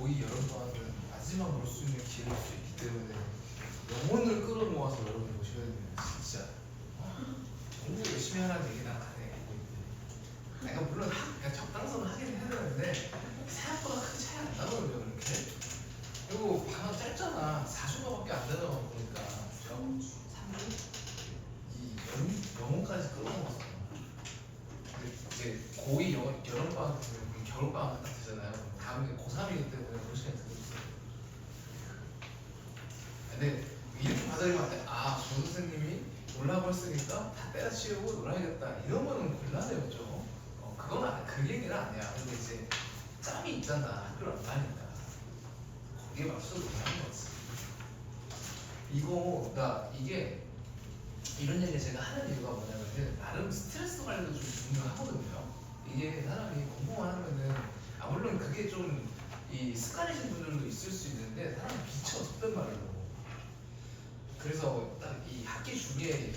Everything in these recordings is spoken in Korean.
고2 여름방학은 마지막으로 수 있는 기회일 수 있기 때문에 영혼을 끌어모아서 여러분이 오셔야 됩니다. 진짜 공부 열심히 하라는 얘기는 안 해. 내가 물론 그냥 적당선을 하긴 해야 되는데 생각보다 큰 차이 안 나거든요. 그렇게. 그리고 방학 짧잖아. 4주가밖에 안 되는 거 보니까 3주? 이 영혼까지 끌어모았어. 이제 고2 여름방학 되면 겨울방학 딱 되잖아요. 다음에 고3이기 때문에 그런 시간이 들었어요. 근데 이렇게 받아들이면 안 돼. 아, 조 선생님이 놀라고 했으니까 다 때려치우고 놀아야겠다. 이러면은 곤란해요, 좀. 그건 그 얘기는 아니야. 근데 이제 짬이 있잖아. 학교를 안 가니까. 거기에 맞춰서 놀라는 거지. 이게 이런 얘기 제가 하는 이유가 뭐냐면은 나름 스트레스 관리도 좀 중요하거든요. 이게 사람이 공부만 하면은 물론 그게 좀 이 습관이신 분들도 있을 수 있는데 사람이 미쳐 속된 말로. 그래서 딱 이 학기 중에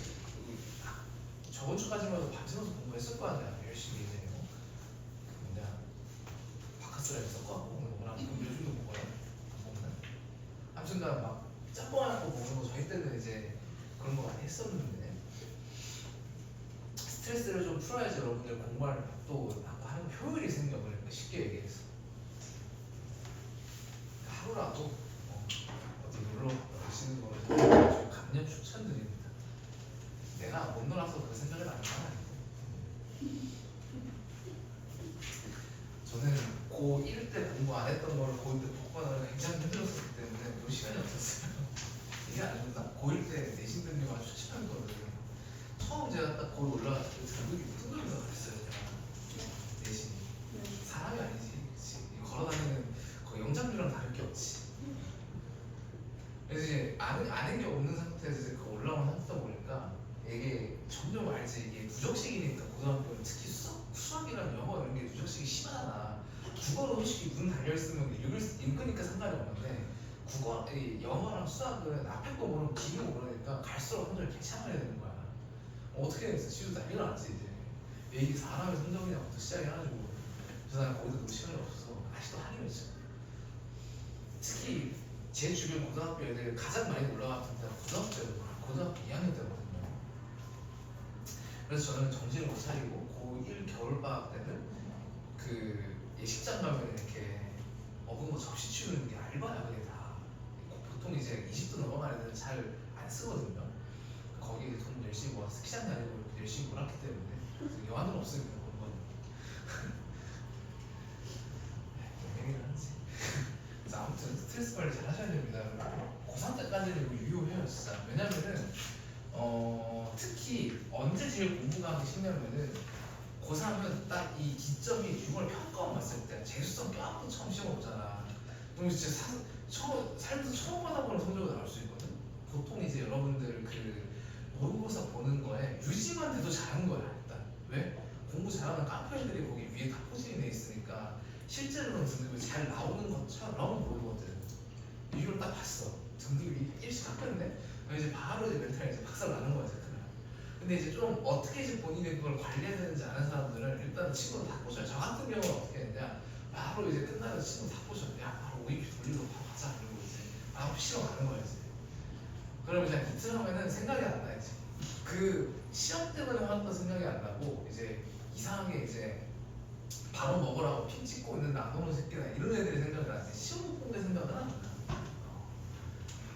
저번 주까지만 해도 밤새워서 공부했을 거 아니야. 열심히 이제 뭐냐 바카스라를 섞어갖고 먹는 거랑 요즘도 먹어요? 안 먹나? 아무튼 막 짬뽕 해갖고 먹는 거 저희 때는 이제 그런 거 많이 했었는데 스트레스를 좀 풀어야지 여러분들 공부할 또 하는 효율이 생겨. 그러니까 쉽게 얘기해서 하루라도 어디 놀러 갔다 오시는 거를 좀 강력 추천드립니다. 내가 못 놀아서 그 생각을 안 하는 건 아니고 저는 고1 때 공부 안 했던 걸 고2 때 복권하느라 굉장히 힘들었기 때문에 볼 시간이 없었어요. 이게 아닙니다. 고1 때 내신 등급만 추측한 거를 처음 제가 딱 거기 올라갔을 때 등급이 무슨 등급인가 그랬어요. 제가 내신이 사람이 아니지. 그치? 걸어다니는 거의 영장류랑 다를 게 없지. 그래서 이제 아는 게 없는 상태에서 이제 그 올라온 상태다 보니까 이게 점점 알지. 이게 누적식이니까 고등학교는 특히 수학이랑 영어 이런 게 누적식이 심하잖아. 국어로 솔직히 눈 달려있으면 읽으니까 상관이 없는데 영어랑 수학은 앞에 거 모르면 뒤에 모르니까 갈수록 성적을 개창을 해야 되는 거야. 어떻게 해서 시도 난리가 났지 이제. 이게 사람의 성적이냐부터 시작해가지고 그래서 나는 거기서 놀 시간이 없어서 아직도 한이 맺혀. 특히 제 주변 고등학교 애들 가장 많이 올라갔던 때가 고등학교 2학년 때거든요. 그래서 저는 정신을 못 차리고 고1 겨울방학 때는 그 예식장 가면 이렇게 먹은 거 접시 치우는 게 알바야. 그게 다 보통 이제 20도 넘어가는 애들은 잘 안 쓰거든요. 거기 돈 열심히 모아서 스키장 다니고 열심히 놀았기 때문에 여한은 없으니까 그런 건 얘기를 하지. 그래서 아무튼 스트레스 관리 잘 하셔야 됩니다. 고3 때까지는 이거 유효해요 진짜. 왜냐면은 특히 언제 제일 공부가 하기 쉽냐면은 고3은 딱 이 기점이 6월 평가원 봤을 때 재수성 껴안고 처음 시험 보잖아. 그럼 진짜 살면서 처음 받아보는 성적이 나올 수 있거든. 보통 이제 여러분들 그 모의고사 보는 거에 유지만 돼도 잘한 거야 일단. 왜? 공부 잘하는 깡패 애들이 거기 위에 다 포진이 돼 있으니까 실제로는 등급이 잘 나오는 것처럼 보이거든. 이걸 딱 봤어. 등급이 일씩 합격했네? 이제 바로 이제 멘탈이 이제 박살 나는 거야, 그날. 근데 이제 좀 어떻게 이제 본인이 그걸 관리해야 되는지 아는 사람들은 일단 친구를 다 꼬셔요. 저 같은 경우는 어떻게 했냐? 바로 이제 끝나서 친구 다 꼬셔. 야, 바로 OEP 돌리고 바로 가자. 이러고 이제 바로 시험 가는 거야, 이제. 그러면 그냥 이틀 하면은 생각이 안 나지. 그 시험 때문에 화났던 생각이 안 나고 이제 이상하게 이제 바로 먹으라고 핀 찍고 있는 나노는 새끼나 이런 애들이 생각을 나지. 시험 못 본 게 생각은 안 나.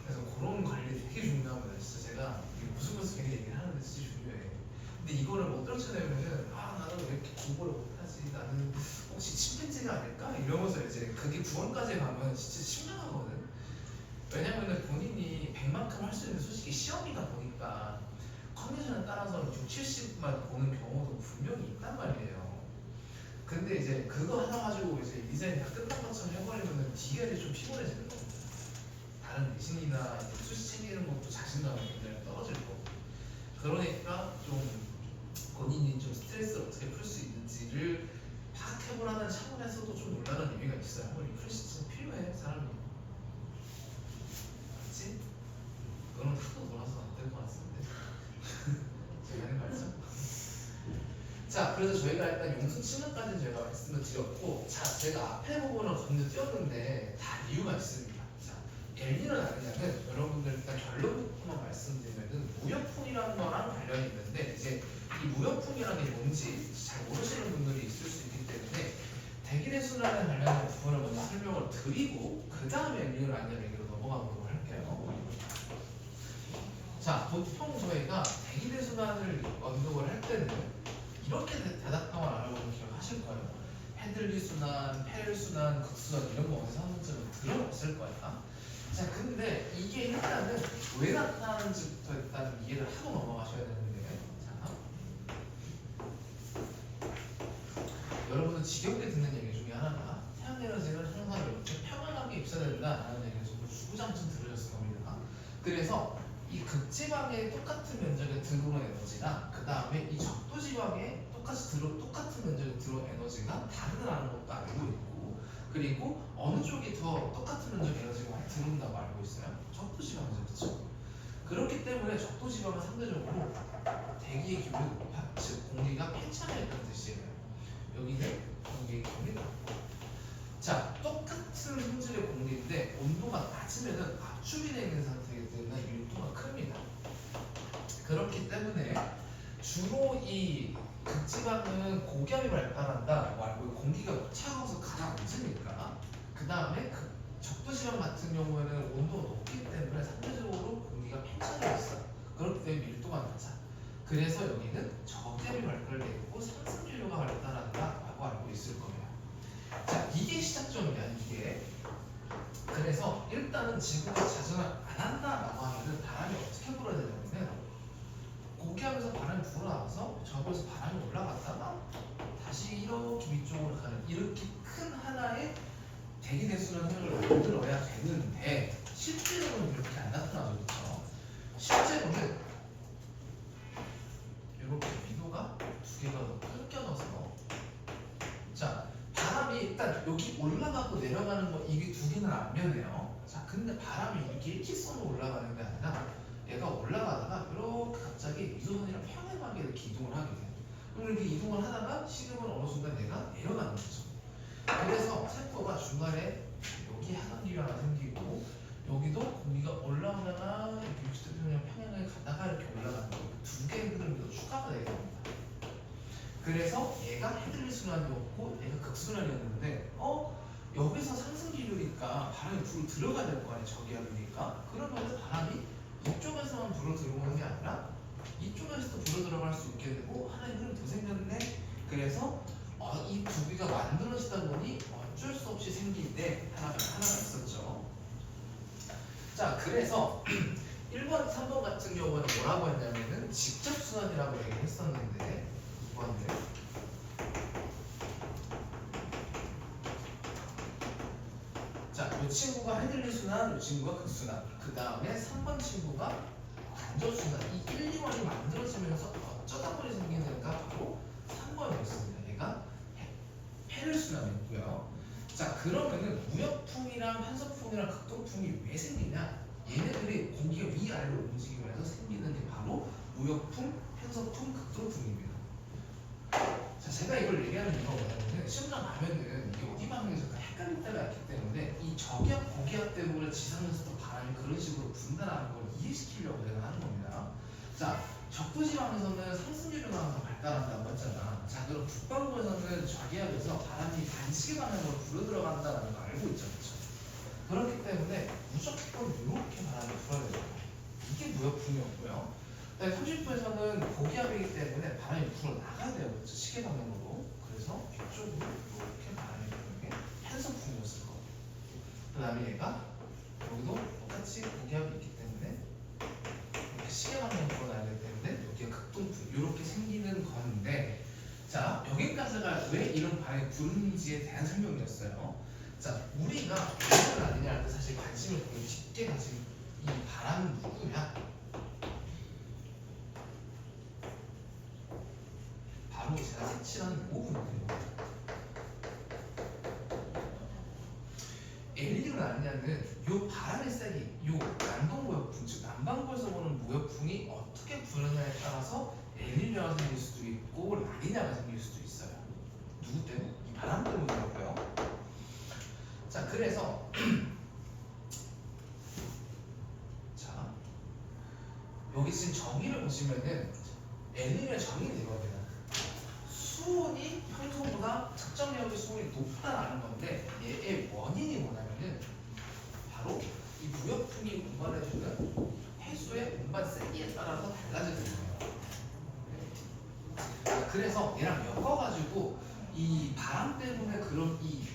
그래서 그런 관리 되게 중요합니다. 진짜 제가 무슨 것을 괜히 얘기를 하는데 진짜 중요해. 근데 이거를 못 떨쳐내면은 나는 왜 이렇게 공부를 못하지? 나는 혹시 침팬지가 아닐까? 이러면서 이제 그게 9원까지 가면 진짜 심각하거든. 왜냐면은 본인이 100만큼 할 수 있는 솔직히 시험이다 보니까 컨디션에 따라서는 6, 70만 보는 경우도 분명히 있단 말이에요. 근데 이제 그거 하나 가지고 이제 디자인이 다 끝난 것처럼 해버리면은 뒤에 좀 피곤해지는 겁니다. 다른 내신이나 수시 챙기는 것도 자신감이 굉장히 떨어질 거고. 그러니까 좀 본인이 좀 스트레스를 어떻게 풀 수 있는지를 파악해보라는 차원에서도 좀 놀라는 의미가 있어요. 한번 리프레시 필요해 사람이. 맞지? 너는 하도 놀아서 안 될 것 같은데. 제가 하는 거 알죠? 자, 그래서 저희가 일단 용수 측면까지는 저희가 말씀을 드렸고, 자, 제가 앞에 부분을 건너뛰었는데 다 이유가 있습니다. 자, 엘니는 아니냐면 여러분들 일단 결론부터만 말씀드리면은 무역풍이라는 거랑 관련이 있는데, 이제 이 무역풍이라는 게 뭔지 잘 모르시는 분들이 있을 수 있기 때문에 대기대 순환에 관련된 부분을 먼저 설명을 드리고 그 다음에 엘니는 아니냐 얘기로 넘어가 보도록 할게요. 자, 보통 저희가 대기대 순환을 언급을 할 때는 이렇게 대답형을 알아보면 기억하실 거예요. 헤들리 순환, 페렐 순환, 극순환 이런 거 어디서 한 번쯤은 들어봤을 거야. 자, 근데 이게 일단은 왜 나타나는지부터 일단 이해를 하고 넘어가셔야 되는데, 자, 여러분은 지겹게 듣는 얘기 중에 하나가 태양에너지는 항상 이렇게 평안하게 입사해야 된다라는 얘기를 정말 주구장창 들으셨을 겁니다. 그래서 이 극지방의 똑같은 면적의 들어오는 에너지나 그 다음에 이 적도지방에 똑같은 면적의 들어오는 에너지가 다르다는 것도 알고 있고, 그리고 어느 쪽이 더 똑같은 면적의 에너지가 많이 들어온다고 알고 있어요? 적도지방이죠, 그렇죠? 그렇기 때문에 적도지방은 상대적으로 대기의 기온이 높아, 즉 공기가 팽창해 있다는 뜻이에요. 여기는 공기의 기온이 높고, 자, 똑같은 품질의 공기인데 온도가 낮으면은 압축이 되어 있는 상태이기 때문에 밀도가 큽니다. 그렇기 때문에 주로 이 극지방은 고기압이 발달한다라고 알고 있고, 공기가 차가워서 가라앉으니까, 그 다음에 적도지방 같은 경우에는 온도가 높기 때문에 상대적으로 공기가 팽창해 있어요. 그렇기 때문에 밀도가 낮아. 그래서 여기는 저기압이 발달되고 상승기류가 발달한다라고 알고 있을 거예요. 자, 이게 시작점이야, 이게. 그래서 일단은 지구가 자전을 안 한다라고 하면은 바람이 어떻게 불어야 되냐면은 고기압에서 바람이 불어나와서 저기에서 바람이 올라갔다가 다시 이렇게 위쪽으로 가는 이렇게 큰 하나의 대기대수라는 흐름을 만들어야 되는데, 실제로는 이렇게 안 나타나죠, 그렇죠? 실제로는 이렇게 위도가 두 개가 더 끊겨져서, 자, 바람이 일단 여기 올라가고 내려가는 거 이게 두 개는 안 변해요. 자, 근데 바람이 이렇게 일직선으로 올라가는 게 아니라 얘가 올라가다가 이렇게 갑자기 미소선이랑 평행하게 이렇게 이동을 하게 돼요. 그럼 이렇게 이동을 하다가 시름은 어느 순간 얘가 내려가는 거죠. 그래서 세포가 중간에 여기 하단기류 하나 생기고, 여기도 공기가 올라오다가 이렇게 60도 평행하게 가다가 이렇게 올라가는 거, 두 개의 흐름이 더 추가가 되게 됩니다. 그래서 얘가 헤들리 순환이었고 얘가 극순환이었는데, 여기서 상승 기류니까 바람이 불어 들어가야 될 거 아니에요, 저기압이니까. 그러면 바람이 이쪽에서만 불어 들어오는 게 아니라 이쪽에서도 불어 들어갈 수 있게 되고 하나의 흐름이 더 생겼네. 그래서 이 두 개가 만들어지다 보니 어쩔 수 없이 생긴 데 하나가 있었죠. 자, 그래서 1번, 3번 같은 경우는 뭐라고 했냐면은 직접 순환이라고 얘기했었는데, 2번들 자, 이 친구가 헤들리 순환, 이 친구가 극순환, 그 다음에 3번 친구가 간접 순환. 이 1, 2번이 만들어지면서 어쩌다 보니 생긴 애가 바로 3번이었습니다. 얘가 페렐 순환이었고요. 자, 그러면은 무역풍이랑 편서풍이랑 극동풍이 왜 생기냐? 얘네들이 공기가 위아래로 움직이면서 생기는 게 바로 무역풍, 편서풍, 극동풍입니다. 자, 제가 이걸 얘기하는 이유가 뭐냐면은 시험장 가면은 이게 어디 방향에서 헷갈릴 때가 있기 때문에 이 저기압, 고기압 때문에 지상에서도 바람이 그런 식으로 분다라는 걸 이해시키려고 제가 하는 겁니다. 자, 적도지방에서는 상승기류가 항상 발달한다고 했잖아. 자, 그럼 북반구에서는 저기압에서 바람이 반시계 방향으로 불어 들어간다는 거 알고 있죠, 그렇죠? 그렇기 때문에 무조건 이렇게 바람이 불어야 돼요. 이게 무역풍이었고요. 30도에서는 고기압이기 때문에 바람이 불어 나가야 돼요, 그렇죠? 시계 방향으로. 그래서 이쪽으로 이렇게 바람이 부는 게 편서풍이었을 거고, 그 다음에 얘가 여기도 똑같이 고기압이 있기 때문에 이렇게 시계 방향으로 불어 나가야 되기 때문에 여기가 극동풍 이렇게 생기는 건데, 자, 여기까지가 왜 이런 바람이 부는지에 대한 설명이었어요. 자, 우리가 무슨 아니냐 할 때 사실 관심을 되게 쉽게 가진 이 바람은 누구냐? 바로 제가 색칠한 부분이에요. 엘니는 아니냐는 요 바람의 세기, 요 난동 무역풍, 즉 남반구에서 오는 무역풍이 어떻게 부느냐에 따라서 엘니뇨가 생길 수도 있고 라니냐가 생길 수도 있어요. 누구 때문에? 이 바람 때문이라고요. 자, 그래서 자 여기 지금 정의를 보시면은 엘니뇨의 정의는 이겁니다. 수온이 평소보다 측정력의 수온이 높다라는 건데 얘의 원인이 뭐냐면은 바로 이 무역풍이 운반해주는 해수의 운반 세기에 따라서 달라지는 거예요. 그래서 얘랑 엮어가지고 이 바람 때문에 그런 이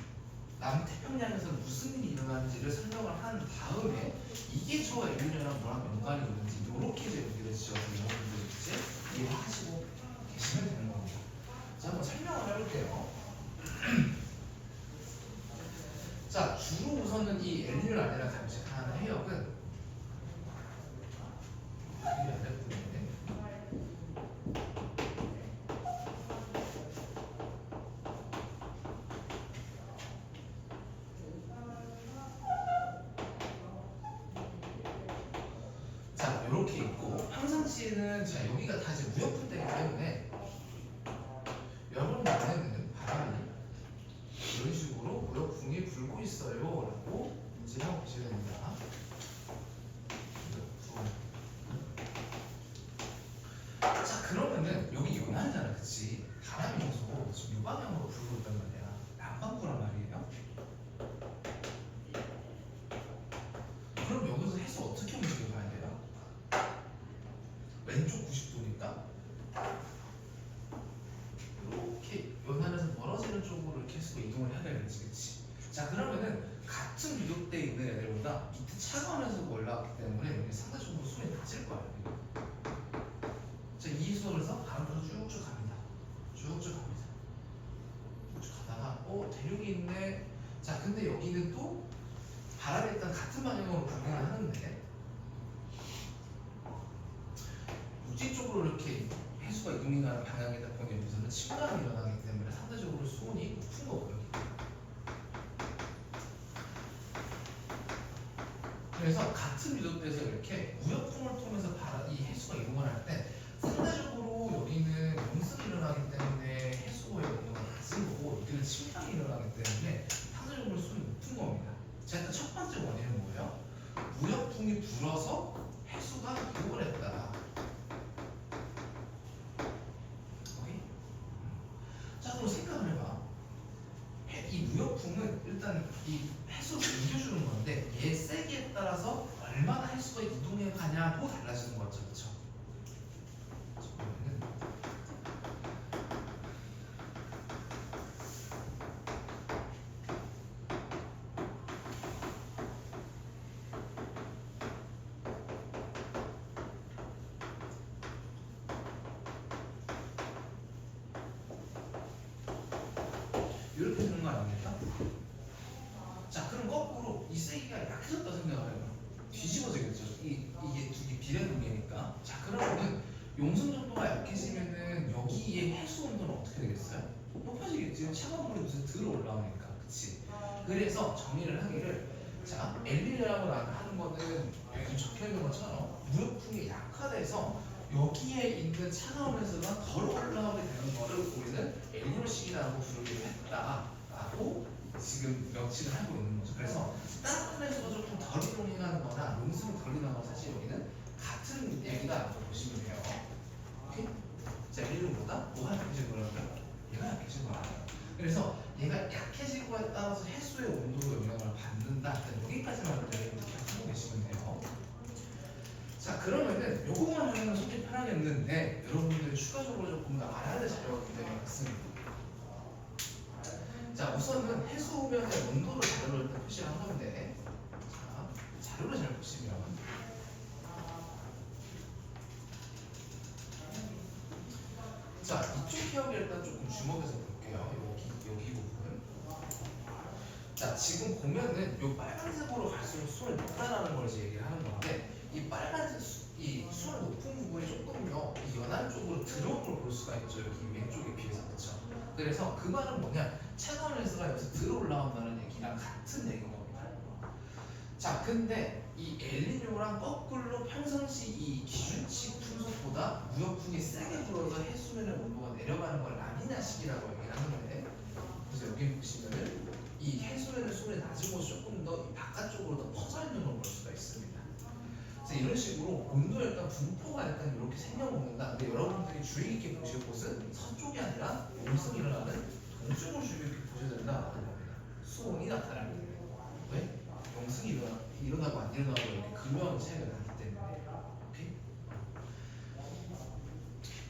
남태평양에서 무슨 일이 일어나는지를 설명을 한 다음에 이게 저 엘니뇨랑 뭐랑 연관이 있는지 이렇게 이제 연결을 지어서 여러분들 이제 이해하시고 계시면 되는 겁니다. 자, 한번 설명을 해볼게요. 자, 주로 우선은 이 엘니뇨 라니냐가 잠식하는 해역은 이게 안 됐는데 자, 이렇게 있고 평상시에는 자 여기가 다 이제 무역분대이기 때문에 여러분 안에는 바람이 이런 식으로 무역풍이 불고 있어요 라고 인지하고 계셔야 됩니다. 자, 그러면은 여기 연안이잖아, 그치? 바람이 계속 지금 이 방향으로 불고 있단 말이야. 남반구란 말이에요. 그럼 여기서 해수 어떻게 움직여 가야 돼요? 왼쪽 90도니까 이렇게 연안에서 멀어지는 쪽으로 이렇게 해수가 이동을 해야 되겠지, 그치? 자, 그러면은 같은 유독대에 있는 애들보다 밑에 차가운 해수가 올라왔기 때문에 여기 상대적으로 수온이 낮을 거야. 자, 이 수온에서 바람으로 쭉쭉 갑니다. 쭉쭉 갑니다. 쭉쭉 가다가 대륙이 있네. 자, 근데 여기는 또 바람이 일단 같은 방향으로 불기는 하는데 육지 쪽으로 이렇게 해수가 이동해가는 방향이다 보니 여기서는 침강이 일어나기 때문에 상대적으로 수온이 높은 거고요. 그래서 같은 유도대에서 이렇게 무역풍을 통해서 이 해수가 이동을 할 때 상대적으로 여기는 영습이 일어나기 때문에 해수의 온도가 낮은 거고 여기는 침강이 일어나기 때문에 상대적으로 수온이 높은 겁니다. 자, 일단 첫 번째 원인은 뭐예요? 무역풍이 불어서 해수가 이동을 했다. 오케이? 자, 그럼 생각을 해봐. 이 무역풍은 일단 이 해수를 옮겨주는 건데 얘 세기에 따라서 얼마나 해수가 이동해 가냐고 달라지는 거죠, 그렇죠? 이렇게 되는 거 아닙니까? 자, 그럼 거꾸로 이 세기가 약해졌다 생각을 해요. 뒤집어지겠죠. 이게 두 개 비례동계니까. 자, 그러면은 용선 정도가 약해지면은 여기에 해수 온도는 어떻게 되겠어요? 높아지겠지. 차가운 물이 무슨 들어 올라오니까, 그치? 그래서 정의를 하기를 자, 엘니뇨라고 하는 거는 여기 적혀 있는 것처럼 무역풍이 약화돼서 여기에 있는 차가운 해수가 덜 올라오게 되는 거를 우리는 엘니뇨 시기라고 부르기로 했다라고 지금 명칭을 하고 있는 거죠. 그래서 따뜻한 해수가 조금 덜 이동해가는 거나 용수가 덜 이동하는 건 사실 여기는 같은 얘기다라고 보시면 돼요. 오케이? 자, 엘니뇨보다 뭐가 약해진 거라고요? 얘가 약해진 거라고요. 그래서 얘가 약해진 거에 따라서 해수의 온도로 영향을 받는다. 일단 여기까지만 여러분들 기억하고 계시면 돼요. 자, 그러면은 요거만 하면 솔직히 편하겠는데 여러분들이 추가적으로 조금 더 알아야 될 자료가 굉장히 많습니다. 자, 우선은 해수면의 온도를 자료로 일단 표시를 한 건데 자, 자료를 잘 보시면 자, 이쪽 해역에 일단 조금 주목해서 볼게요. 여기 부분. 자, 지금 보면은 요 빨간색으로 갈수록 수온이 높다라는 걸 이제 얘기를 하는 건데 이 빨간색 이 수온 높은 부분이 조금 더 연안 쪽으로 들어온 걸 볼 수가 있죠. 여기 왼쪽에 비해서. 그렇죠? 그래서 그 말은 뭐냐? 차가운 해수가 여기서 들어 올라온다는 얘기랑 같은 얘기인 겁니다. 자, 근데 이 엘니뇨랑 거꾸로 평상시 이 기준치 풍속보다 무역풍이 세게 불어서 해수면의 온도가 내려가는 걸 라니냐 시기라고 얘기를 하는데, 그래서 여기 보시면은 이 해수면의 수온이 낮은 곳이 조금 더 바깥쪽으로 더 퍼져 있는 걸 볼 수가 있습니다. 그래서 이런 식으로 온도의 약간 분포가 약간 이렇게 생겨먹는다. 근데 여러분들이 주의 깊게 보실 곳은 서쪽이 아니라 용승이 일어나는 동쪽을 주의 깊게 보셔야 된다는 겁니다. 수온이 나타나는 거예요. 왜? 용승이 일어나고 안 일어나고 이렇게 극명한 차이가 나기 때문에. 오케이?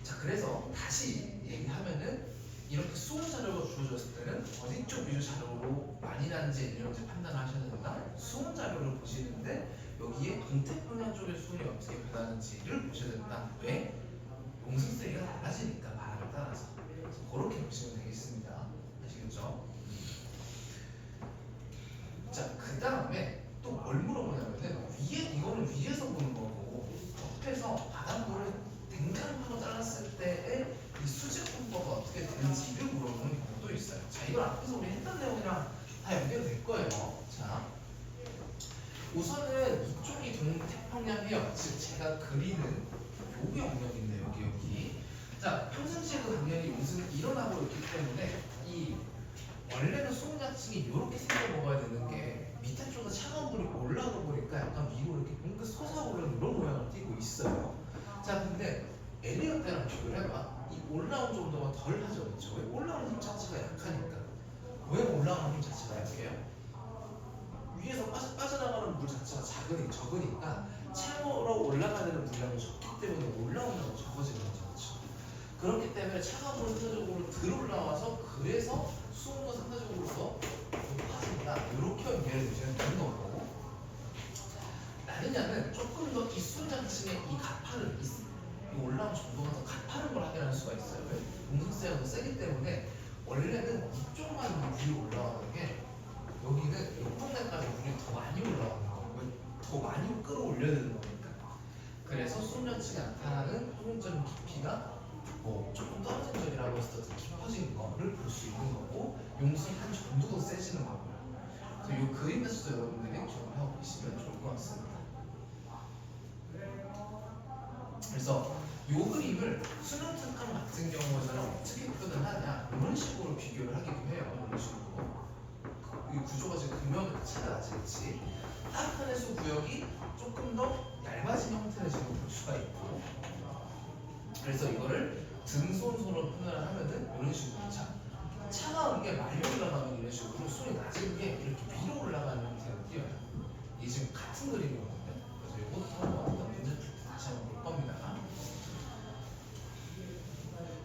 자, 그래서 다시 얘기하면은 이렇게 수온 자료가 주어졌을 때는 어디 쪽 위주 자료로 많이 나는지 이런지 판단을 하셔야 된다. 수온 자료를 보시는데 여기에 동태평양 쪽의 수온이 어떻게 변하는지를 보셔야 된다. 왜? 용승세기가 달라지니까 바람에 따라서. 그래서 그렇게 보시면 되겠습니다. 아시겠죠? 자, 그 다음에 또 뭘 물어보냐면은 이거는 위에서 보는 거고 옆에서 바닷물을 댕강으로 잘랐을 때의 이 수직 분포가 어떻게 되는지를 물어보는 경우도 있어요. 자, 이걸 앞에서 우리 했던 내용이랑 다 연결될 거예요. 자, 우선은 이쪽이 동태평양 해역, 즉 제가 그리는 요 영역인데 여기. 자, 평상시에도 당연히 용승이 일어나고 있기 때문에 이 원래는 수온 자층이 이렇게 생겨 먹어야 되는 게 밑에 쪽에 차가운 물이 올라오다 보니까 약간 위로 이렇게 뭔가 솟아오르는 이런 모양을 띠고 있어요. 자, 근데 엘리어 때랑 비교를 해봐. 이 올라온 정도가 덜 하죠, 그렇죠? 왜? 올라오는 힘 자체가 약하니까. 왜 올라오는 힘 자체가 약해요? 위에서 빠져나가는 물 자체가 적으니까 채워로 올라가야 되는 물량이 적기 때문에 올라오는 건 적어지는 거죠. 그렇죠? 그렇기 때문에 차가운 물은 상대적으로 덜 올라와서 그래서 수온도 상대적으로 더 높아진다. 이렇게 연결이 되시면 되는 거고, 라니냐는 조금 더 이 수온 자체의 이 가파른 이 올라온 정도가 더 가파른 걸 확인할 수가 있어요. 왜? 공승세가 더 세기 때문에 원래는 이쪽만 위로 올라가는 게 여기는 옆동네까지 물이 더 많이 올라가는 거예요. 더 많이 끌어올려야 되는 거니까. 그래서 수온자층이 나타나는 표면적인 깊이가 뭐 조금 떨어진 점이라고 해서 더 깊어진 거를 볼 수 있는 거고, 용승이 한 정도 더 세지는 거고요. 그래서 이 그림에서도 여러분들이 기억을 하고 계시면 좋을 것 같습니다. 그래서 이 그림을 수능 특강 같은 경우에는 어떻게 표현하냐 이런 식으로 비교를 하기도 해요. 이런 식으로 이 구조가 지금 극명하게 차이가 나지. 따뜻한 해수 구역이 조금 더 얇아진 형태를 지금 볼 수가 있고, 그래서 이거를 등손으로 표현을 하면은 이런 식으로 차가운 게 많이 올라가면 이런 식으로 수온이 낮은 게 이렇게 위로 올라가는 형태로 띄어요. 이게 지금 같은 그림이거든요. 그래서 이것도 한번 어떤 문제 다시 한번 볼 겁니다.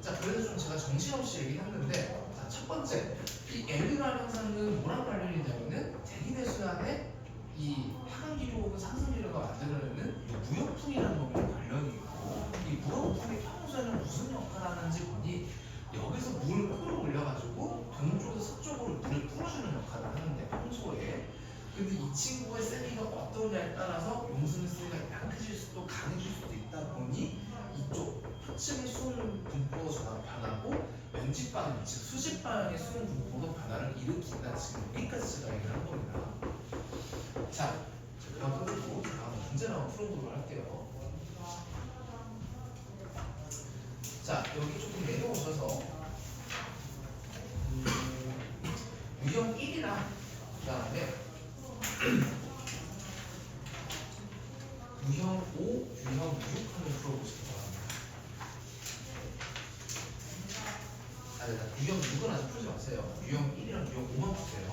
자, 그래서 좀 제가 정신없이 얘기했는데, 자, 첫 번째, 이 엘니뇨 현상은 뭐랑 관련이 있냐면은 대기대수양의 이 하강 기류 혹은 상승 기류가 만들어내는 무역풍이라는 놈이랑 관련이 있고, 이 무역풍이 평소에는 무슨 역할을 하는지 보니 여기서 물을 끌어올려가지고 동쪽에서 서쪽으로 물을 풀어주는 역할을 하는데 평소에. 근데 이 친구의 세기가 어떠냐에 따라서 용승의 세기가 약해질 수도 강해질 수도 있다 보니 이쪽 표층의 수온 분포가 변하고 면직 방향, 즉 수직 방향의 수온 분포도 변화를 일으킨다. 지금 여기까지 제가 얘기를 한 겁니다. 자, 그럼 그리고 다음 문제를 한번 풀어보도록 할게요. 자, 여기 조금 내려오셔서 유형 1이랑 그 다음에 유형 5, 유형 6을 풀어보시기 바랍니다. 유형 6은 아직 풀지 마세요. 유형 1이랑 유형 5만 푸세요.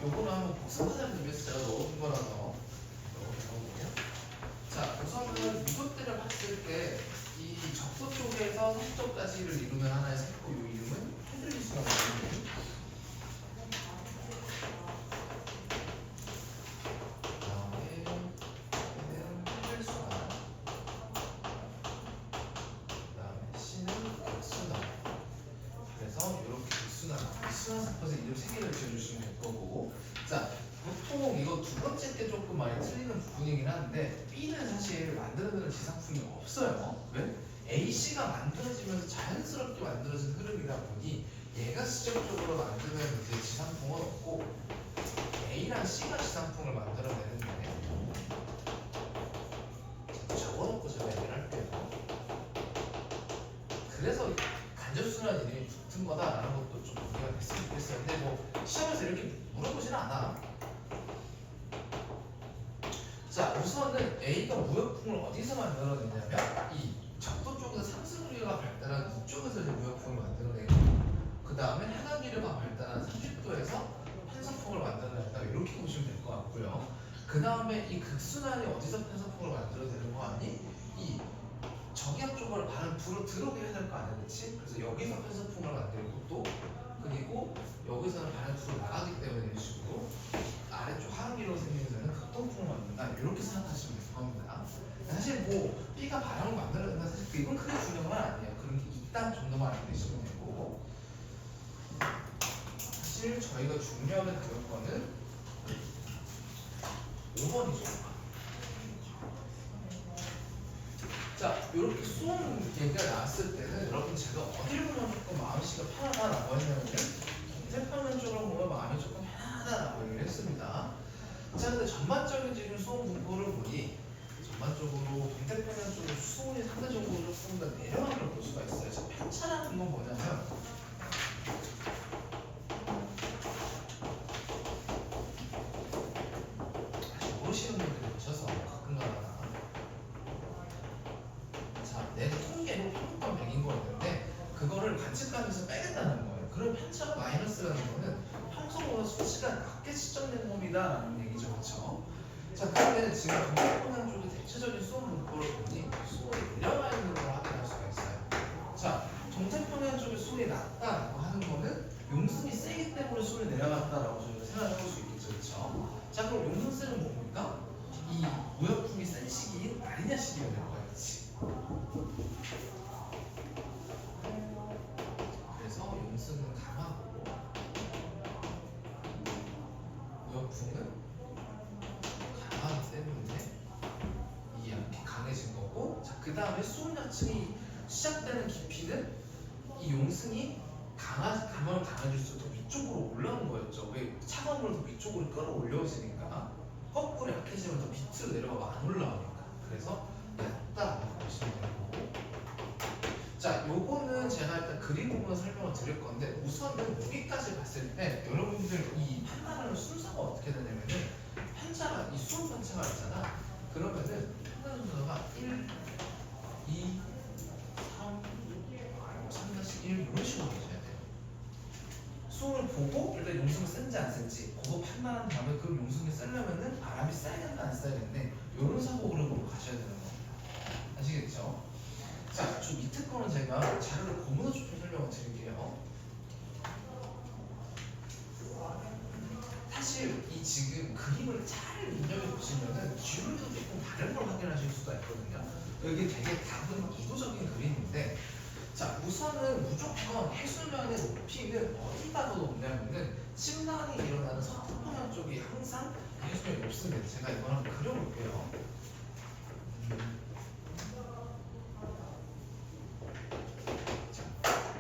요거는 한번 복습하자는 의미에서 제가 넣어둔 거라서 넣어볼게요. 자, 우선은 미분들을 봤을 때 이 적도 쪽에서 성적까지를 이루는 하나의 세포, 요 이름은 헤들리스라고 합니다. 그다음에 얘는 헤들수나, 그다음에 C는 극수나. 그래서 이렇게 극수나 세포에서 이름 3개를 지어주시면 될 거고. 자, 보통 이거 두 번째 때 조금 많이 틀리는 부분이긴 한데 B는 사실 만들어내는 지상품이 없어요. 왜? AC가 만들어지면서 자연스럽게 만들어진 흐름이다 보니 얘가 시적적으로 만드는 이제 지상품은 없고 A랑 C가 지상품을 만들어내는데 적어놓고 제가 얘기를 할게요. 그래서 간접순환 이름이 붙은 거다라는 것도 좀 문제가 됐으면 좋겠어요. 근데 뭐 시험에서 이렇게 물어보지는 않아. 자, 우선은 A가 무역품을 어디서 만들어내냐면 이 적도 쪽에서 상승우리가 발달한 이쪽에서 이제 무역품을 만들어내고, 그 다음에 해당기류가 발달한 30도에서 편서풍을 만들어낸다, 이렇게 보시면 될 것 같고요. 그 다음에 이 극순환이 어디서 편서풍을 만들어내는 거 아니? 이 정약 쪽으로 바른 불을 들어오게 해야 될 거 아니야, 그렇지? 그래서 여기서 편서풍을 만들고 또 그리고 여기서는 바른 불을 나가기 때문에 이런 식으로 아래쪽 하강기로 생기는 극동풍을 만든다, 이렇게 생각하시면 될 겁니다. 사실 뭐 B가 바람을 만들어낸다, 사실 이건 크게 중요한 건 아니에요. 그런 게 있다는 정도만 알고 계시면 되고, 사실 저희가 중요하게 다룰 거는 5번이죠. 자, 이렇게 수험 얘기가 나왔을 때는 여러분 제가 어디를 보면 조금 마음씨가 편하다라고 했냐면요, 동태평양 쪽으로 보면 마음이 조금 편하다라고 얘기를 했습니다. 자, 근데 전반적인 지금 수험 분포를 보니 전반적으로 동태평양 쪽으로 수온이 상대적으로 조금 더 내려가는 걸 볼 수가 있어요. 자, 편차라는 건 뭐냐면 모르시는 분들이 계셔서 가끔가다가 자, 내 통계로 평균권 100인 거였는데 그거를 관측하면서 빼겠다는 거예요. 그럼 편차가 마이너스라는 거는 평소보다 수치가 낮게 측정된 겁니다라는 얘기죠, 그렇죠? 자, 그런데 지금 동태평양 쪽의 대체적인 수온 분포를 보니 수온이 내려가 있는 걸 확인할 수가 있어요. 자, 동태평양 쪽의 수온이 낮다라고 하는 거는 용승이 세기 때문에 수온이 내려갔다라고 저희가 생각을 할 수 있겠죠, 그렇죠? 자, 그럼 용승세는 뭡니까? 이 무역품이 센 시기인 라니냐 시기가 될 거예요, 그렇지? 그래서 용승은 강하고 무역품은 강하기 때문에 이렇게 강해진 거고, 자, 그 다음에 수온약층이 시작되는 깊이는 이 용승이 가면 강해질수록 더 위쪽으로 올라온 거였죠. 왜? 차가운 물을 더 위쪽으로 끌어올려지니까 거꾸로 약해지면 더 밑으로 내려가고 안 올라오니까. 그래서 얕다라고 보시면 되고, 자, 요거는 제가 일단 그림으로 설명을 드릴 건데 우선은 여기까지 봤을 때 여러분들 이 판단하는 순서가 어떻게 되냐면은 편차가 이 수온 편차가 있잖아. 그러면은 판단 순서가 1, 2, 3, 3-1 이런 식으로 해줘야 돼요. 수온을 보고 일단 용승이 센지 안 센지 그거 판단한 다음에 그 용승이 세려면은 바람이 세야겠나 안 세야겠네, 이런 사고 그룹으로 가셔야 되는 겁니다. 아시겠죠? 자, 저 밑에 거는 제가 자료를 고문으로 좀 설명을 드릴게요. 사실 이 지금 그림을 잘 눈여겨보시면은 기울기도 조금 다른 걸 확인하실 수가 있거든요. 여기 되게 다분 이도적인 그림인데, 자, 우선은 무조건 해수면의 높이는 어디다가 높냐면은 침낭이 일어나는 서쪽방향 쪽이 항상 해수면이 높습니다. 제가 이걸 한번 그려볼게요.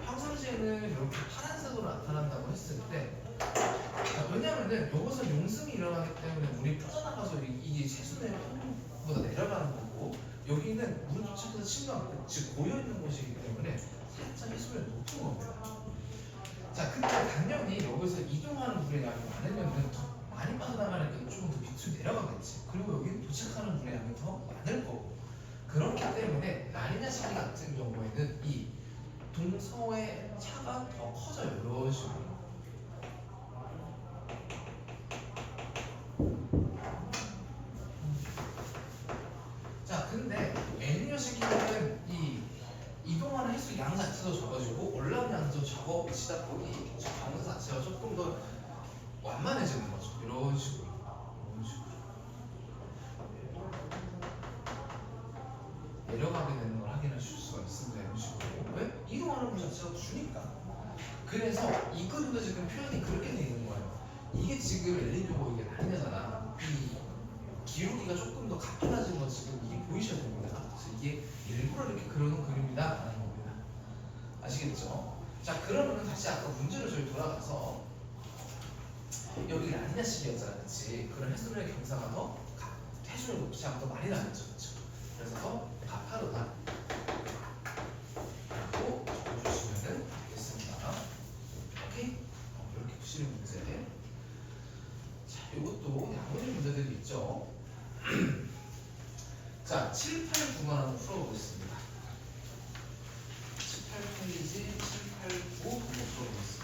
평상시에는 이렇게 파란색으로 나타난다고 했을 때, 자, 왜냐면은 이것은 용승이 일어나기 때문에 물이 뻗어나가서 이게 해수면의 평균보다 내려가는 거고, 여기는 물이 도착해서 침낭, 즉 고여있는 곳이기 때문에 살짝 해수면이 높은 겁니다. 자, 근데 당연히 여기서 이동하는 물의 양이 많으면 더 많이 빠져나가니까 이쪽은 더 밑으로 내려가겠지. 그리고 여기 도착하는 물의 양이 더 많을 거고, 그렇기 때문에 라니냐 시기 같은 경우에는 이 동서의 차가 더 커져요. 이런 식으로. 붙이다 보니 정사 자체가 조금 더 완만해지는 거죠. 이런 식으로. 이런 식으로. 내려가게 되는 걸 확인하실 수가 있습니다. 이런 식으로. 왜? 이동하는 것 자체가 주니까. 그래서 이 그림도 지금 표현이 그렇게 되어 있는 거예요. 이게 지금 엘리베이터 이게 라인이잖아. 이 기울기가 조금 더 가뿐해진 거 지금 이게 보이셔야 됩니다. 그래서 이게 일부러 이렇게 그려놓은 그림이다라는 겁니다. 아시겠죠? 자, 그러면은 다시 아까 문제로 저희 돌아가서 여기 라니냐식이었잖아, 그렇지? 그런 해수면의 경사가 더 해수면 높지 않고 더 많이 나겠죠, 그렇죠? 그래서 더 가파르다. 라고 적어주시면 되겠습니다. 오케이? 이렇게 푸시는 문제. 자, 이것도 나머지 문제들이 있죠. 자, 7, 8, 9만 한번 풀어보겠습니다. 18페이지 7, 8, 9 한번 풀어보겠습니다.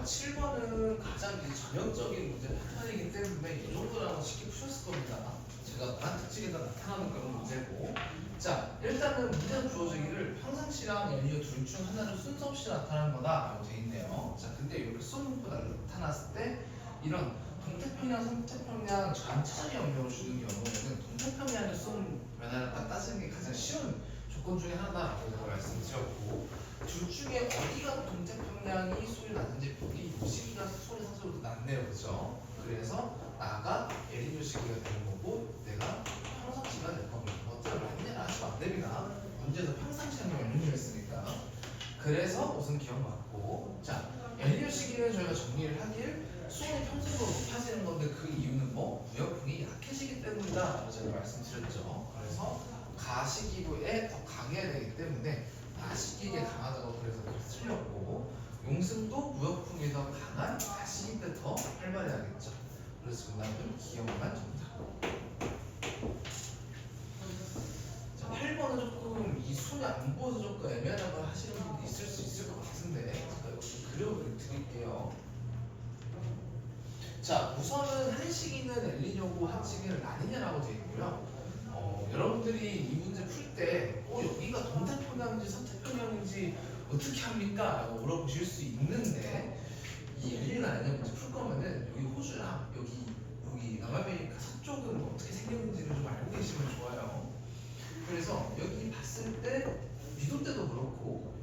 7번은 가장 이제 전형적인 문제 패턴이기 때문에 이 정도라고 쉽게 푸셨을 겁니다. 제가 반 특징에다 나타나는 그런 문제고. 자, 일단은 문제가 주어지기를 평상시랑 연이어 둘 중 하나는 순서 없이 나타나는 거다라고 돼 있네요. 자, 근데 이렇게 수업 문구가 나타났을 때 이런 동태평양, 서태평양 전체적인 영역을 주는 경우에는 동태평양의 수업 변화를 딱 따지는 게 가장 쉬운 조건 중에 하나다라고 제가 말씀드렸고, 둘 중에 어디가 동태평양이 수율이 낮은지 보기 요시기가 수율이 상대적으로 낮네요, 그죠? 그래서 나가 에리뇨시기가 되는 거고 내가 평상시가 될 겁니다. 어쩌면 맞냐 하시면 안 됩니다. 문제에서 평상시랑 연륜이었으니까. 그래서 우선 기억 맞고, 자, 에리뇨시기는 저희가 정리를 하길 수온이 평소보다 높아지는 건데 그 이유는 뭐? 무역풍이 약해지기 때문이다. 제가 말씀드렸죠. 그래서 가시기부에 더 강해야 되기 때문에 가시기에 강하다고 그래서 틀렸고, 용승도 무역풍이 더 강한 가시기 때 더 활발해야겠죠. 그래서 정답은 기억만 정답. 자, 8번은 조금 이 손이 안 보여서 조금 애매하다고 하시는 분도 있을 수 있을 것 같은데 제가 이거 좀 그려드릴게요. 자, 우선은 한식이는 엘니뇨고 한식이는 라니냐라고 되어 있고요. 여러분들이 이 문제 풀 때 여기가 동태평양인지 서태평양인지 어떻게 합니까? 라고 물어보실 수 있는데, 이 엘니뇨 라니냐 문제 풀 거면은 여기 호주랑 여기 남아메리카 서쪽은 어떻게 생겼는지를 좀 알고 계시면 좋아요. 그래서 여기 봤을 때 미도 때도 그렇고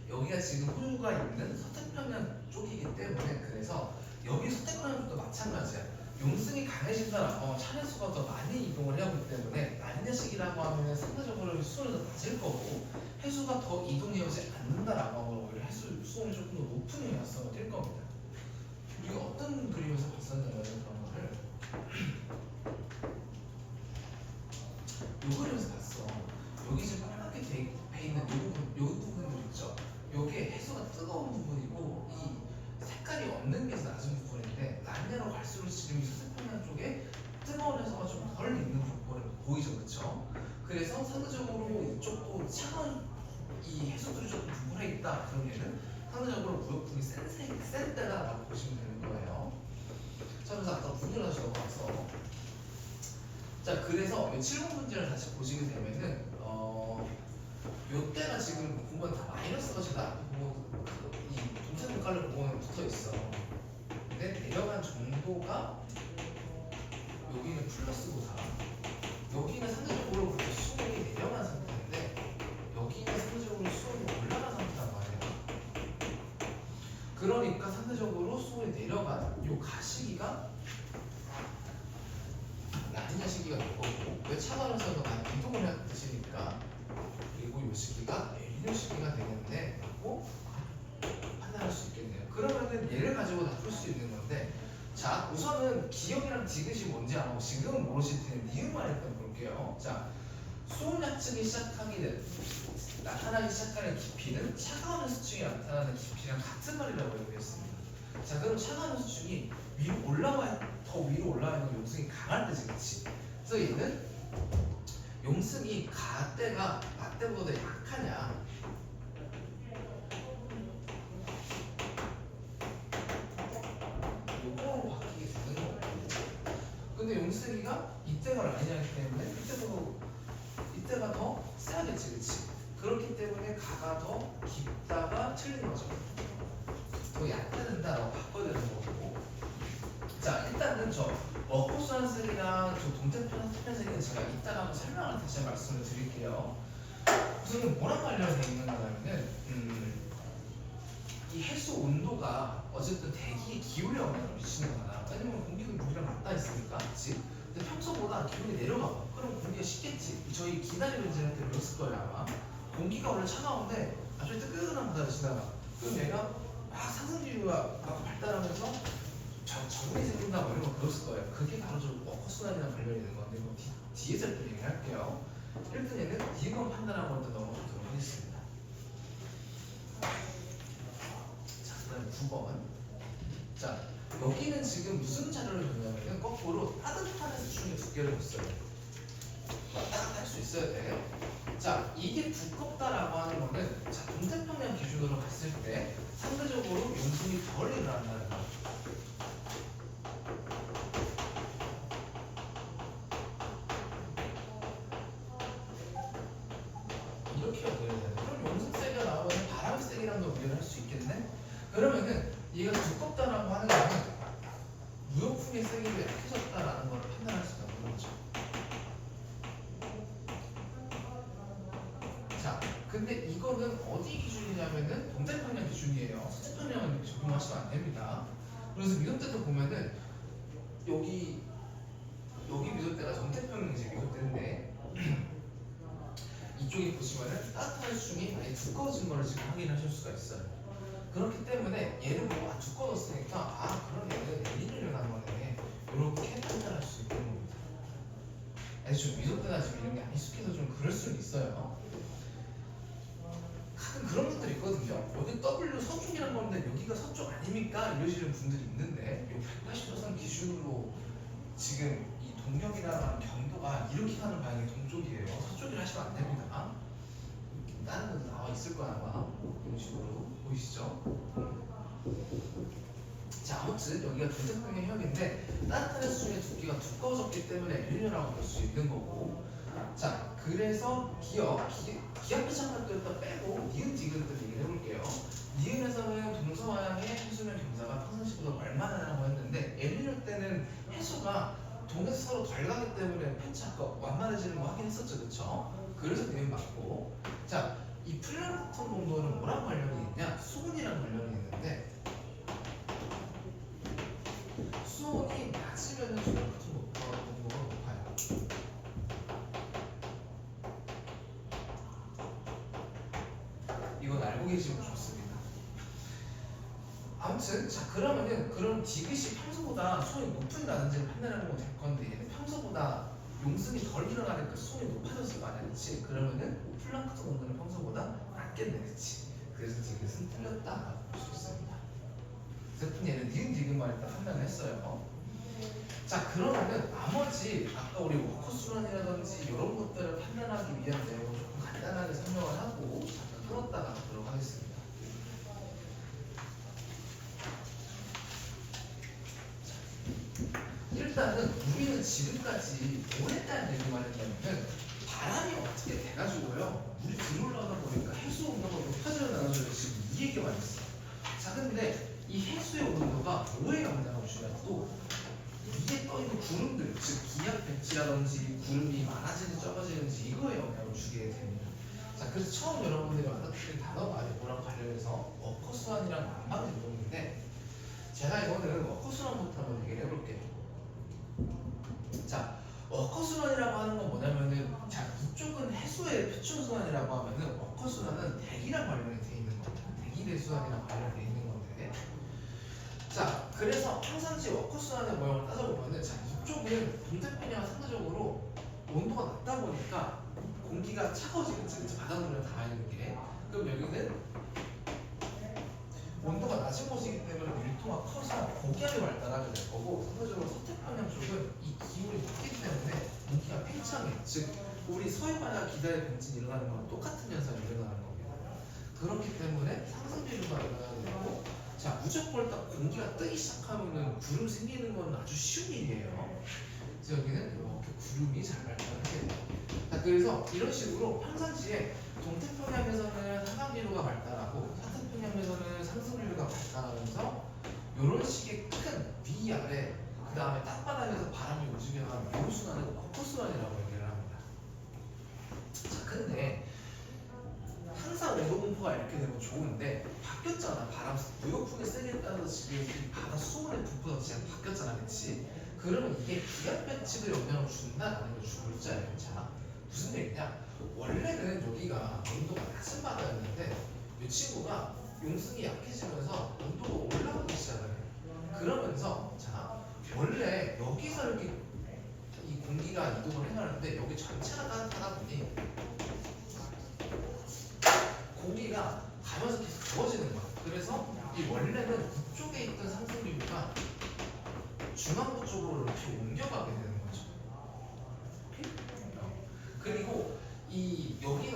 여기가 지금 호주가 있는 서태평양 쪽이기 때문에, 그래서 여기 서태평양도 마찬가지야. 용승이 강해진다라고 차례수가 더 많이 이동을 해야 하기 때문에 라니냐식이라고 하면 상대적으로 수온이 더 낮을 거고, 해수가 더 이동해오지 않는다라고 하면 오히려 수온이 조금 더 높은 영향성을 띌 겁니다. 우리가 어떤 그림에서 봤었냐면 그런 거를 이 그림에서 봤어. 여기 지금 빨갛게 돼 있는 이 부분들 있죠. 이게 해수가 뜨거운 부분이고 이 색깔이 없는 게 낮은 부분인데, 라니냐로 갈수록 지금 이 서태평양 쪽에 뜨거운 해수가 좀 덜 있는 부분이 보이죠, 그렇죠? 그래서 상대적으로 이쪽도 차가운 이 해수들이 조금 분분해 있다. 그러면은 상대적으로 무역풍이 센 때다라고 보시면 되는 거예요. 자, 그래서 아까 문제를 다시 넘어가서, 자, 그래서 7번 문제를 다시 보시게 되면은 요때가 지금 보면 다 마이너스 것이다. 이 동체 물가를 보면 붙어 있어. 근데 내려간 정도가 여기는 플러스보다 여기는 상대적으로 그렇게 수온이 내려간 상태인데 여기는 상대적으로 수온이 올라간 상태란 말이에요. 그러니까 상대적으로 수온이 내려간 요 가시기가 라니냐 시기가 될 거고, 왜 차가면서도 많이 이동을 해야 되시니까, 그리고 요 시기가 엘니뇨 시기가 되는데 라고 판단할 수 있겠네요. 그러면은 얘를 가지고 다 풀 수 있는 건데, 자, 우선은 기억이랑 디귿이 뭔지 안 하고 지금은 모르실 텐데 이유만 일단 볼게요. 자, 수온 약층이 나타나기 시작하는 깊이는 차가운 해수층이 나타나는 깊이랑 같은 말이라고 얘기했습니다. 자, 그럼 차가운 해수층이 더 위로 올라가는 용승이 강할 때지, 그치? 그래서 얘는 용승이 가때가 라때보다 약하냐? 요거로 바뀌게 되는 거예요. 근데 용승이가 이때가 라니냐기 때문에 이때가 더 세야겠지, 그치? 그렇기 때문에 가가 더 깊다가 틀린 거죠. 더 얕아진다라고 바꿔야 되는 거고. 자, 일단은 저 워커스한색이랑 저 동태편색은 제가 이따가 한번 설명을 다시 말씀을 드릴게요. 우선은 뭐랑 관련되어 있는 거냐면은 이 해수 온도가 어쨌든 대기의 기온에 영향을 미치는 거잖아. 왜냐면 공기는 물이랑 맞닿아 있으니까, 그치? 근데 평소보다 기온이 내려가. 그럼 공기가 식겠지. 저희 기다리는 지날 때 배웠을 거예요, 아마. 공기가 원래 차가운데 아주 뜨끈한 바다를 지나가. 그럼 얘가 막 상승기류가 막 발달하면서 적응이 생긴다고 이런 거 배웠을 거예요. 그게 바로 저 워커스난이랑 관련이 있는 건데, 이거 뒤에서 또 얘기할게요. 일단 얘는 이건 판단하고 일단 넘어가도록 하겠습니다. 자, 그 다음에 9번. 자, 여기는 지금 무슨 자료를 줬냐면 거꾸로 따뜻한 해수층의 두께를 줬어요. 따뜻할 수 있어야 돼. 자, 이게 두껍다라고 하는 거는 자, 동태평양 기준으로 봤을 때 상대적으로 용순이 덜 일어난다는 거. 이렇게 연결해야 돼. 그럼 용순 세기가 나오면 바람 세기랑도 연결할 수 있겠네? 그러면은 얘가 두껍다라고 하는 거는 무역풍의 세기가 약해졌다라는 걸 판단할 수가 있는 거죠. 자, 근데 이거는 어디 기준이냐면은 동태평양 기준이에요. 서태평양은 이렇게 적용하시면 안 됩니다. 그래서 미도대도 보면은 여기 미도대가 동태평양 이제 미도대인데 이쪽에 보시면은 따뜻한 수중이 많이 두꺼워진 거를 지금 확인하실 수가 있어요. 그렇기 때문에 얘를 보고 두꺼웠으니까 그럼 얘는 엘니뇨를 일어난 거네. 이렇게 판단할 수 있는 겁니다. 아니 좀 미도대나 지금 이런 게 안 익숙해서 좀 그럴 수는 있어요. 가끔 그런 분들 있거든요. 여기 W 서쪽이란 건데 여기가 서쪽 아닙니까? 이러시는 분들이 있는데 이 180도선 기준으로 지금 이 동경이나 경도가 이렇게 가는 방향이 동쪽이에요. 서쪽이라 하시면 안 됩니다. 다른 데도 나와 있을 거야 아마. 이런 식으로 보이시죠? 자, 아무튼 여기가 동태평양 해역인데 따뜻한 해수중의 두께가 두꺼워졌기 때문에 엘니뇨라고 볼 수 있는 거고. 자, 그래서 기압 배창각도 일단 빼고 니은 디귿들 얘기를 해볼게요. 니은에서는 동서와양의 해수면 경사가 평상시보다 얼마나 나라고 했는데 엘니뇨 때는 해수가 동에서 서로 덜 가기 때문에 편차가 완만해지는 거 확인했었죠, 그렇죠? 그래서 니은 맞고. 자, 이 플랑크톤 농도는 뭐랑 관련이 있냐? 수온이랑 관련이 있는데 수온이 낮으면 플랑크톤 농도가 높아요. 이건 알고 계시면 좋습니다. 아무튼 자 그러면은 그럼 디귿이 평소보다 수온이 높은다든지를 판단하는 건 될 건데 얘는 평소보다 용승이 덜 일어나니까 수온이 높아졌을 거 아니야, 그렇지? 그러면은 플랑크톤 온도는 평소보다 낮겠네, 그렇지? 그래서 디귿은 틀렸다라고 볼 수 있습니다. 그래서 얘는 니은 디귿만 일단 판단을 했어요. 자 그러면은 나머지 아까 우리 워커수론이라든지 이런 것들을 판단하기 위한 내용을 조금 간단하게 설명을 하고 잠깐 끊었다가 가도록 하겠습니다. 일단은 우리는 지금까지 뭘 했다는 얘기만 했냐면은 바람이 어떻게 돼가지고요 물이 들어올라다 보니까 해수 온도가 높아져 나가지고 지금 이 얘기만 했어. 자 근데 이 해수의 온도가 뭐에 영향을 주냐고 위에 떠있는 구름들, 즉 기압 배치라든지 구름이 많아지는지 적어지는지 이거에 영향을 주게 됩니다. 자, 그래서 처음 여러분들이 만났던 단어가 뭐랑 관련해서 워커수완이랑 난방 운동인데 제가 이거는 워커수완부터 한번 얘기를 해볼게요. 자, 워커수완이라고 하는 건 뭐냐면은 자 이쪽은 해수의 표준수완이라고 하면은 워커수완은 대기랑 관련이 돼 있는 겁니다. 대기대수완이랑 관련돼 있는 건데. 자, 그래서 평상시 워커수완의 모양을 따져보면은 자 이쪽은 동태평양 상대적으로 온도가 낮다 보니까 공기가 차가워지겠지, 바닷물에 닿아있는 게. 그럼 여기는 온도가 낮은 곳이기 때문에 밀도가 커서 고기압이 발달하게 될 거고 상대적으로 서태평양 쪽은 이 기온이 높기 때문에 공기가 팽창해. 즉 우리 서해바다 기다의 변진이 일어나는 거랑 똑같은 현상이 일어나는 겁니다. 그렇기 때문에 상승비류가 일어나게 되고 자 무조건 딱 공기가 뜨기 시작하면은 구름 생기는 건 아주 쉬운 일이에요. 그래서 여기는 이렇게 구름이 잘 발달하게 돼요. 자 그래서 이런 식으로 평상시에 동태평양에서는 하강비류가 발달하고 서태평양에서는 상승비류가 발달하면서 이런 식의 큰 위아래 그 다음에 땅바닥에서 바람이 움직여나가는 요 순환을 워커순환이라고 얘기를 합니다. 자 근데 항상 온도 분포가 이렇게 되면 좋은데 바뀌었잖아. 바람 무역풍의 세기에 따라서 지금 이 바다 수온의 분포가 지금 바뀌었잖아, 그렇지? 그러면 이게 기압 배치도 영향을 준다라는 걸 주고 있잖아요. 자 무슨 얘기냐? 원래는 여기가 온도가 낮은 바다였는데 이 친구가 용승이 약해지면서 온도가 올라가기 시작을 해요. 그러면서 자 원래 여기서 이렇게 이 공기가 이동을 해가는데 여기 전체가 따뜻하다 보니 공기가 가면서 계속 부어지는 거야. 그래서 이 원래는 이쪽에 있던 상승비류가 중앙부 쪽으로 이렇게 옮겨가게 되는 거죠. 그리고 이 여기는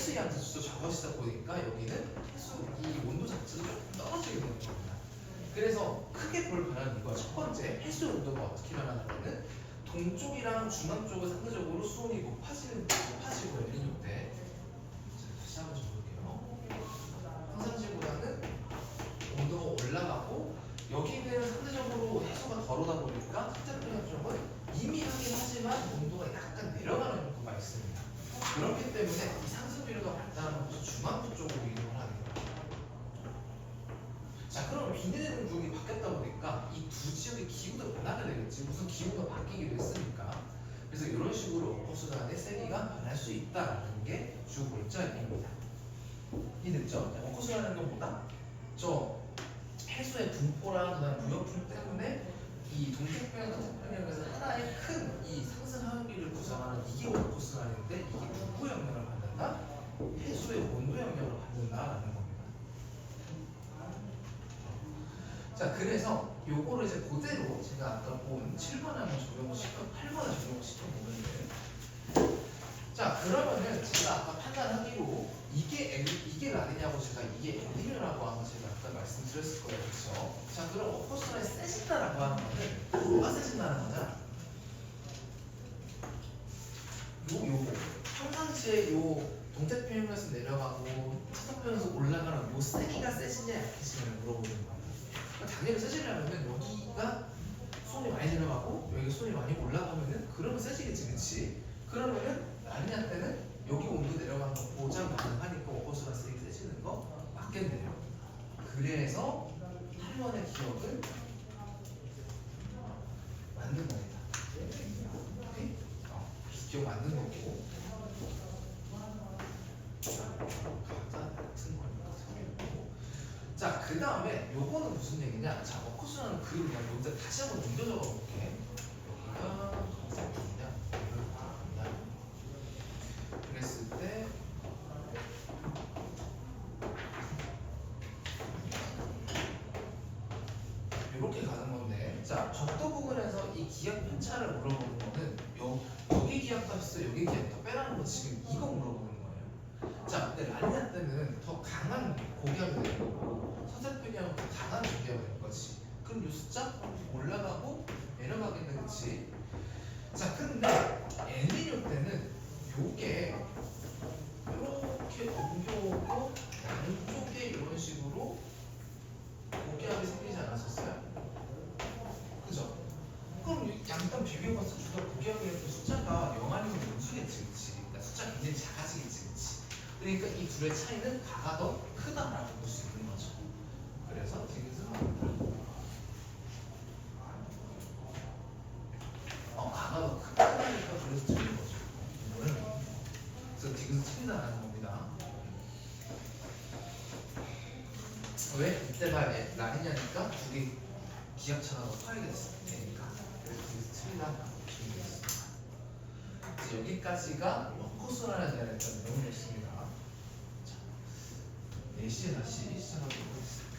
해수의 양자수도 적어지다 보니까 여기는 해수 이 온도 자체도 조금 떨어지게 되는 겁니다. 그래서 크게 볼 변화는 이거야. 첫 번째, 해수 온도가 어떻게 변하냐면은 동쪽이랑 중앙 쪽은 상대적으로 수온이 높아지고 엘니뇨 때. 자, 다시 한번 적을게요. 평상시보다는 온도가 올라가고 여기는 상대적으로 해수가 덜하다 보니까 태평양 쪽은 이미 하긴 하지만 온도가 약간 내려가는 효과가 있습니다. 그렇기 때문에 이 상승 비료가 발달하면서 중앙부 쪽으로 이동을 하게 됩니다. 자, 그럼 비 내리는 구역이 바뀌었다 보니까 이 두 지역의 기후도 변하게 되겠지. 무슨 기후가 바뀌기도 했으니까. 그래서 이런 식으로 워커스란의 세기가 변할 수 있다는 게 주 골자입니다. 이해됐죠? 워커스라는 건 뭐다? 저 해수의 분포랑 그다음 무역풍 때문에 이 동태평양 태평양에서 하나의 큰 이 상승 하강기를 구성하는 이게 워커스란인데 이게 분포 영향을 받는다? 해수의 온도 영향을 받는다라는 겁니다. 자, 그래서 요거를 이제 그대로 제가 아까 본 7번에 한번 적용을 시켜 8번에 적용을 시켜보는데, 자, 그러면은 제가 아까 판단하기로 이게 라니냐고 제가 이게 엘니뇨라고 하는 거 제가 아까 말씀드렸을 거예요. 그렇죠? 자, 그럼 워커스란이 세진다라고 하는 거는 뭐가 세진다는 거냐? 요거 평상시에 요 동태평양에서 내려가고 서태평양에서 올라가는 요 세기가 세지냐 약해지냐 물어보는 거예요. 그러니까 당연히 세지려면은 여기가 수온이 많이 내려가고 여기 수온이 많이 올라가면은 그러면 세지겠지, 그렇지? 그러면은 라니냐 때는 여기 온도 내려가는 거 보장 가능하니까 워커스란 세기 세지는 거 맞겠네요. 그래서 8번의 기억을 만든 겁니다. 오케이? 기억 만든 거고. 자, 그 다음에 요거는 무슨 얘기냐? 자, 워커스라는 그림을 그냥 여기다 다시 한번 옮겨 적어 볼게. 여기가 검색이냐? 그랬을 때 이렇게 가는 건데, 자, 적도 부분에서 이 기압 편차를 물어보는 거는 여기 기압 값에서 여기 기압 값 빼라는 거 지금 이거 물어보는 거예요. 자, 근데 라니냐 때는 더 강한 고기압이 되는 거고 서태평양은 더 강한 고기압이 되는 거지. 그럼 이 숫자 올라가고 내려가겠네, 그렇지? 자, 근데 엘니뇨 때는 요게 이렇게 옮겨오고 양쪽에 이런 식으로 고기압이 생기지 않았었어요? 그죠? 그럼 양당 비교해서 주다 고기압의 숫자가 0 아니면 음수겠지, 그치? 그러니까 숫자 굉장히 작아지겠지, 그치? 그러니까 이 둘의 차이는 가가 더 크다라고 볼 수 있는 거죠. 그래서 디귿은 가가 더 크다니까 그래서 틀린 거죠. 이거는 그래서 디귿은 틀리다라는 겁니다. 왜? 이때가 라니냐니까 두 개 기압차가 더 빠르게 되니까. 그래서 디귿은 틀리다라고 준비했습니다. 여기까지가 워커스란에 대한 일단 내용이었습니다. 자, 4시에 다시 시작하도록 하겠습니다.